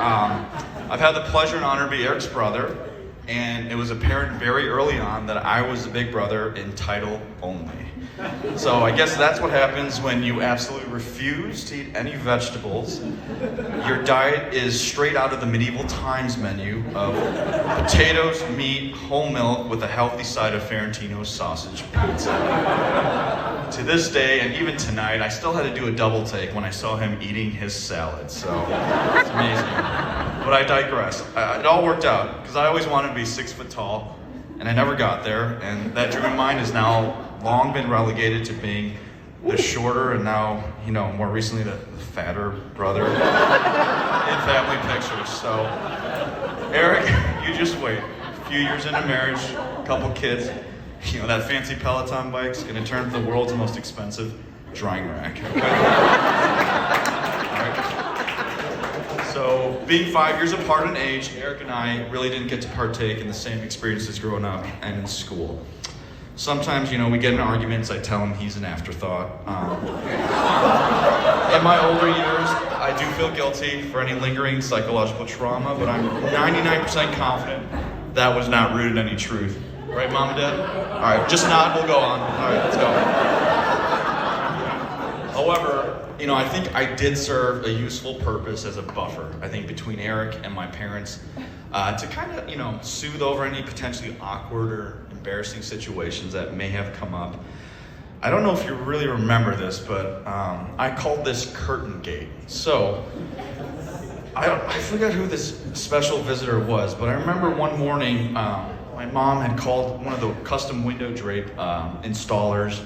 I've had the pleasure and honor to be Eric's brother, and it was apparent very early on that I was the big brother in title only. So I guess that's what happens when you absolutely refuse to eat any vegetables. Your diet is straight out of the medieval times menu of potatoes, meat, whole milk with a healthy side of Ferentino's sausage pizza. To this day, and even tonight, I still had to do a double take when I saw him eating his salad, so it's amazing. But I digress. It all worked out, because I always wanted to be 6 foot tall, and I never got there, and that dream of mine has now long been relegated to being the shorter and now, more recently the fatter brother in family pictures. So, Eric, you just wait. A few years into marriage, a couple kids, that fancy Peloton bike's gonna turn into the world's most expensive drying rack. All right. So, being 5 years apart in age, Eric and I really didn't get to partake in the same experiences growing up and in school. Sometimes, we get in arguments, I tell him he's an afterthought. In my older years, I do feel guilty for any lingering psychological trauma, but I'm 99% confident that was not rooted in any truth. Right, Mom and Dad? All right, just nod, we'll go on. All right, let's go. However, I think I did serve a useful purpose as a buffer, I think, between Eric and my parents, to kind of, soothe over any potentially awkward or embarrassing situations that may have come up. I don't know if you really remember this, but I called this Curtain Gate. So, I forget who this special visitor was, but I remember one morning, my mom had called one of the custom window drape installers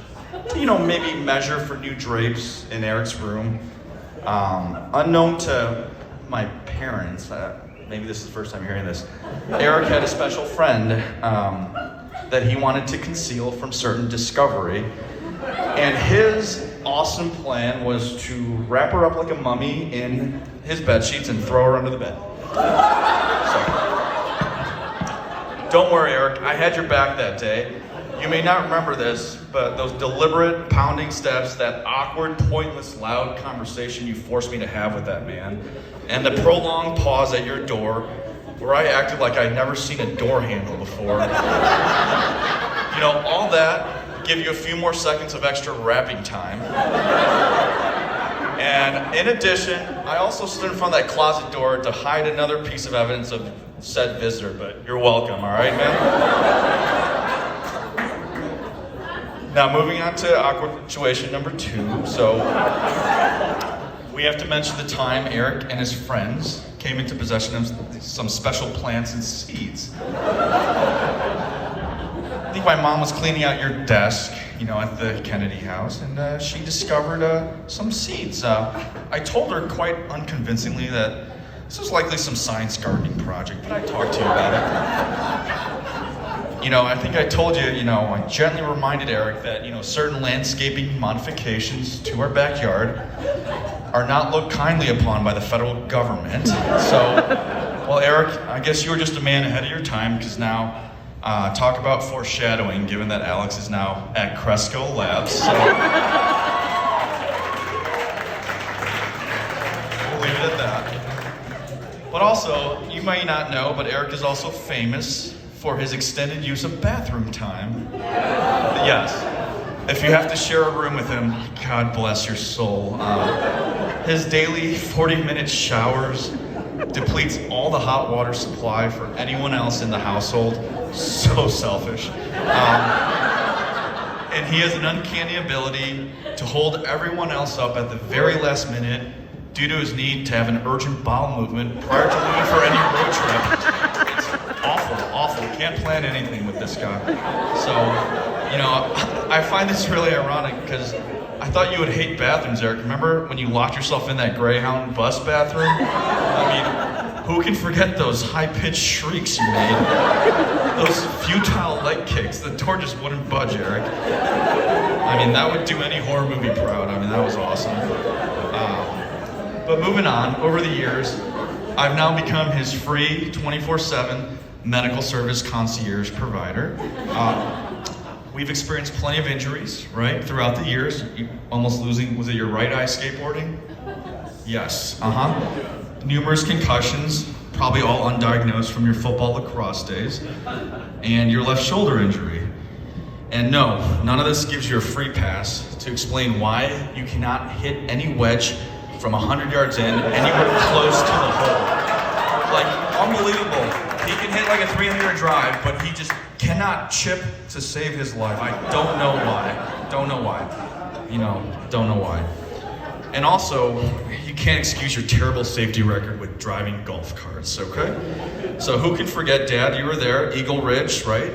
to, maybe measure for new drapes in Eric's room. Unknown to my parents, maybe this is the first time you're hearing this, Eric had a special friend that he wanted to conceal from certain discovery. And his awesome plan was to wrap her up like a mummy in his bed sheets and throw her under the bed. So, don't worry, Eric, I had your back that day. You may not remember this, but those deliberate pounding steps, that awkward, pointless, loud conversation you forced me to have with that man, and the prolonged pause at your door, where I acted like I'd never seen a door handle before. All that, give you a few more seconds of extra wrapping time. And in addition, I also stood in front of that closet door to hide another piece of evidence of said visitor, but you're welcome, all right, man? Now, moving on to awkward situation number 2. So, we have to mention the time Eric and his friends came into possession of some special plants and seeds. I think my mom was cleaning out your desk, at the Kennedy house, and she discovered some seeds. I told her quite unconvincingly that this was likely some science gardening project, but I'd talk to you about it. I think I told you, I gently reminded Eric that, certain landscaping modifications to our backyard are not looked kindly upon by the federal government. So, well, Eric, I guess you were just a man ahead of your time, because now, talk about foreshadowing, given that Alex is now at Cresco Labs. So we'll leave it at that. But also, you may not know, but Eric is also famous for his extended use of bathroom time. Yes, if you have to share a room with him, God bless your soul. His daily 40-minute showers depletes all the hot water supply for anyone else in the household. So selfish. And he has an uncanny ability to hold everyone else up at the very last minute due to his need to have an urgent bowel movement prior to leaving for any road trip. It's awful. Can't plan anything with this guy. So, I find this really ironic because I thought you would hate bathrooms, Eric. Remember when you locked yourself in that Greyhound bus bathroom? Who can forget those high-pitched shrieks you made? Those futile leg kicks. The door just wouldn't budge, Eric. That would do any horror movie proud. That was awesome. But moving on, over the years, I've now become his free 24/7 medical service concierge provider. We've experienced plenty of injuries, right, throughout the years. You almost losing, was it your right eye skateboarding? Yes, numerous concussions, probably all undiagnosed from your football lacrosse days, and your left shoulder injury. And no, none of this gives you a free pass to explain why you cannot hit any wedge from 100 yards in anywhere close to the hole. Like, unbelievable. He can hit like a 300-yard drive, but he just cannot chip to save his life. I don't know why. Don't know why. Don't know why. And also, you can't excuse your terrible safety record with driving golf carts, okay? So who can forget, Dad, you were there, Eagle Ridge, right?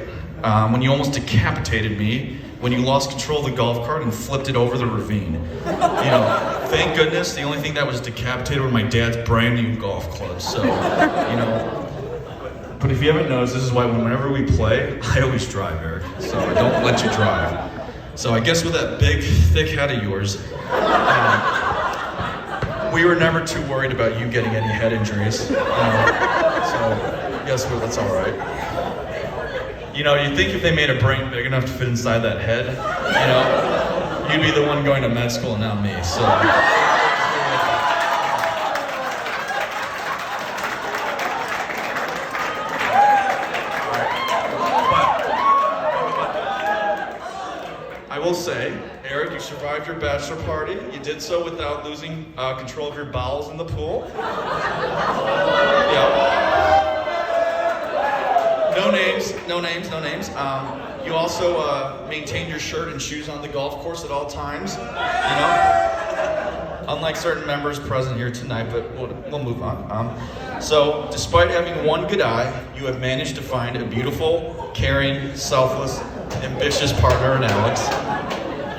When you almost decapitated me, when you lost control of the golf cart and flipped it over the ravine. Thank goodness the only thing that was decapitated were my dad's brand new golf clubs. So, but if you haven't noticed, this is why whenever we play, I always drive, Eric. So I don't let you drive. So I guess with that big, thick head of yours, we were never too worried about you getting any head injuries. So guess what? That's all right. You'd think if they made a brain big enough to fit inside that head, you'd be the one going to med school and not me. So. I will say, Eric, you survived your bachelor party. You did so without losing control of your bowels in the pool. Yeah. No names. You also maintained your shirt and shoes on the golf course at all times. Unlike certain members present here tonight, but we'll move on. So, despite having one good eye, you have managed to find a beautiful, caring, selfless, ambitious partner in Alex.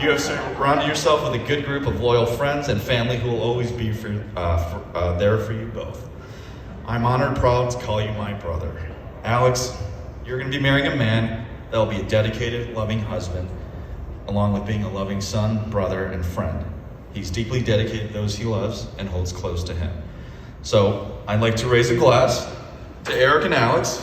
You have surrounded yourself with a good group of loyal friends and family who will always be there for you both. I'm honored and proud to call you my brother. Alex, you're going to be marrying a man that will be a dedicated, loving husband, along with being a loving son, brother, and friend. He's deeply dedicated to those he loves and holds close to him. So, I'd like to raise a glass to Eric and Alex.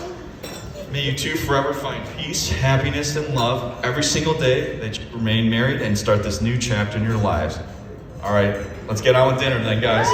May you two forever find peace, happiness, and love every single day that you remain married and start this new chapter in your lives. All right, let's get on with dinner then, guys.